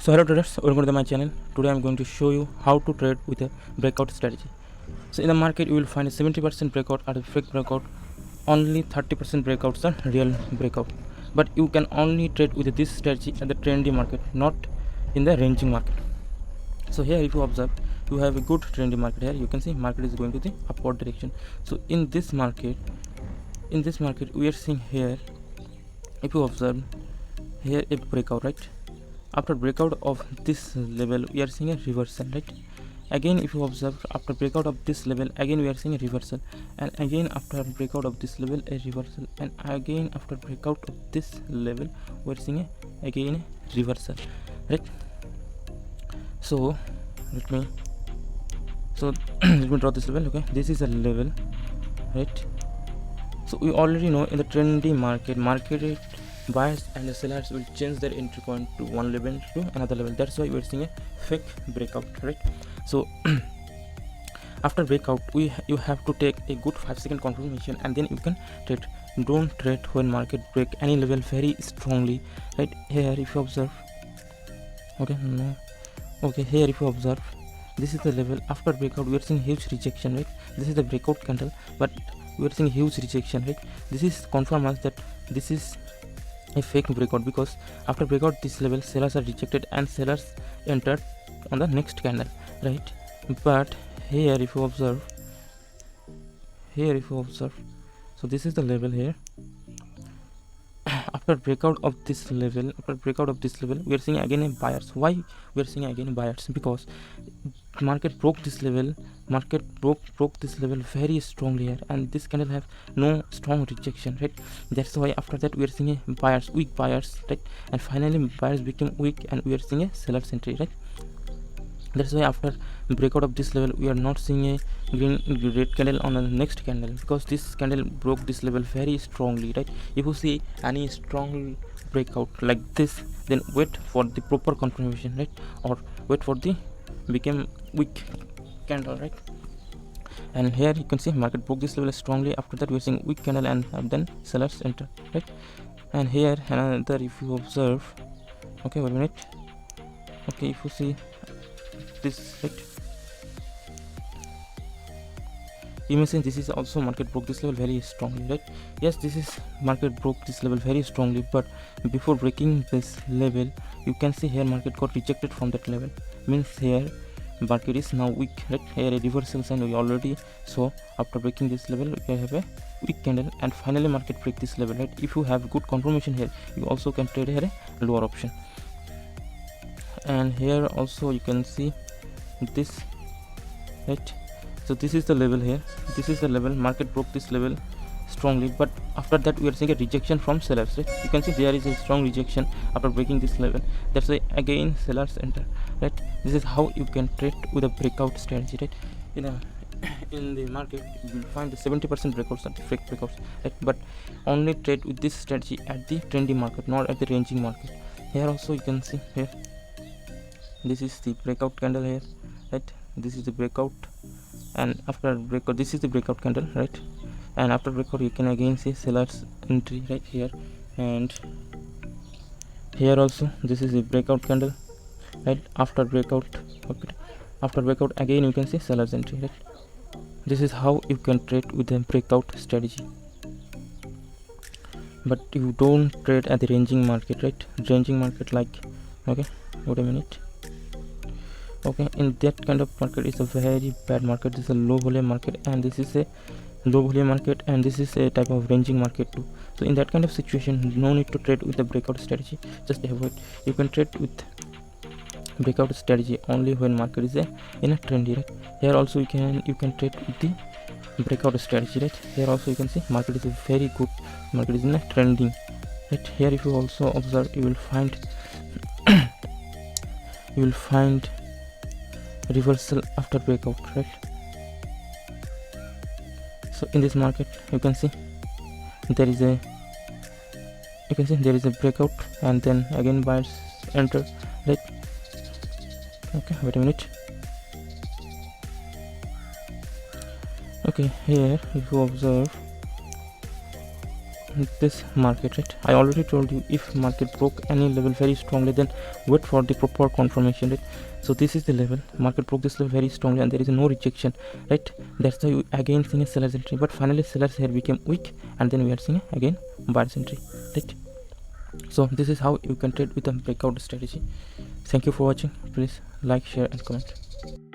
So hello traders, welcome to my channel. Today I'm going to show you how to trade with a breakout strategy. So in the market you will find a 70% breakout at a fake breakout, only 30% breakouts are real breakout. But you can only trade with this strategy at the trendy market, not in the ranging market. So here if you observe, you have a good trendy market. Here you can see market is going to the upward direction. So in this market we are seeing here, if you observe here, a breakout, right? After breakout of this level we are seeing a reversal, right? Again if you observe, after breakout of this level again we are seeing a reversal, and again after breakout of this level a reversal, and again after breakout of this level we are seeing again a reversal, right? So let me let me draw this level. Okay, this is a level, right? So we already know in the trendy market buyers and the sellers will change their entry point to one level to another level. That's why we're seeing a fake breakout, right? So after breakout you have to take a good 5-second confirmation and then you can trade. Don't trade when market break any level very strongly, right? Here if you observe, here if you observe, this is the level. After breakout we are seeing huge rejection, right? This is the breakout candle, but we are seeing huge rejection, right? This is confirm us that this is a fake breakout, because after breakout this level sellers are rejected and sellers entered on the next candle, right? But here if you observe, so this is the level here. After breakout of this level we are seeing again a buyers. Why we are seeing again buyers? Because market broke this level, broke this level very strongly here, and this candle have no strong rejection, right? That's why after that we are seeing a buyers, weak buyers, right? And finally buyers became weak and we are seeing a seller's entry, right? That's why after breakout of this level we are not seeing a red candle on the next candle, because this candle broke this level very strongly, right? If you see any strong breakout like this, then wait for the proper confirmation, right? Or wait for the become weak candle, right? And here you can see market broke this level strongly. After that we are seeing weak candle and then sellers enter, right? And here another, if you observe, okay, wait a minute, okay, if you see this, right, you may say this is also market broke this level very strongly, right? Yes, this is market broke this level very strongly, but before breaking this level you can see here market got rejected from that level, means here market is now weak, right? Here a reversal sign we already saw. After breaking this level we have a weak candle and finally market break this level, right? If you have good confirmation here you also can trade here a lower option. And here also you can see this, right? So this is the level here, this is the level. Market broke this level strongly, but after that we are seeing a rejection from sellers, right? You can see there is a strong rejection after breaking this level. That's why again sellers enter, right? This is how you can trade with a breakout strategy, right? In the market you will find the 70% breakouts and fake breakouts, right? But only trade with this strategy at the trendy market, not at the ranging market. Here also you can see here, this is the breakout candle here, right? This is the breakout, and after breakout this is the breakout candle, right? And after breakout you can again see sellers entry right here, and here also this is the breakout candle, right? After breakout, okay, after breakout again you can see sellers entry, right? This is how you can trade with a breakout strategy. But you don't trade at the ranging market, right? Ranging market, like, okay, wait a minute, okay, in that kind of market is a very bad market. This is a low volume market and this is a low volume market, and this is a type of ranging market too. So in that kind of situation no need to trade with the breakout strategy, just avoid. You can trade with breakout strategy only when market is in a trendy, right? Here also you can trade with the breakout strategy, right? Here also you can see market is a very good market, is in a trending, right? Here if you also observe you will find reversal after breakout, right? So in this market you can see there is a breakout and then again buyers enter, right? Okay, wait a minute, okay, here if you observe, this market, right? I already told you, if market broke any level very strongly, then wait for the proper confirmation, right? So this is the level, market broke this level very strongly and there is no rejection, right? That's why we again seeing a seller's entry, but finally sellers here became weak and then we are seeing again buyer's entry, right? So this is how you can trade with a breakout strategy. Thank you for watching. Please like, share and comment.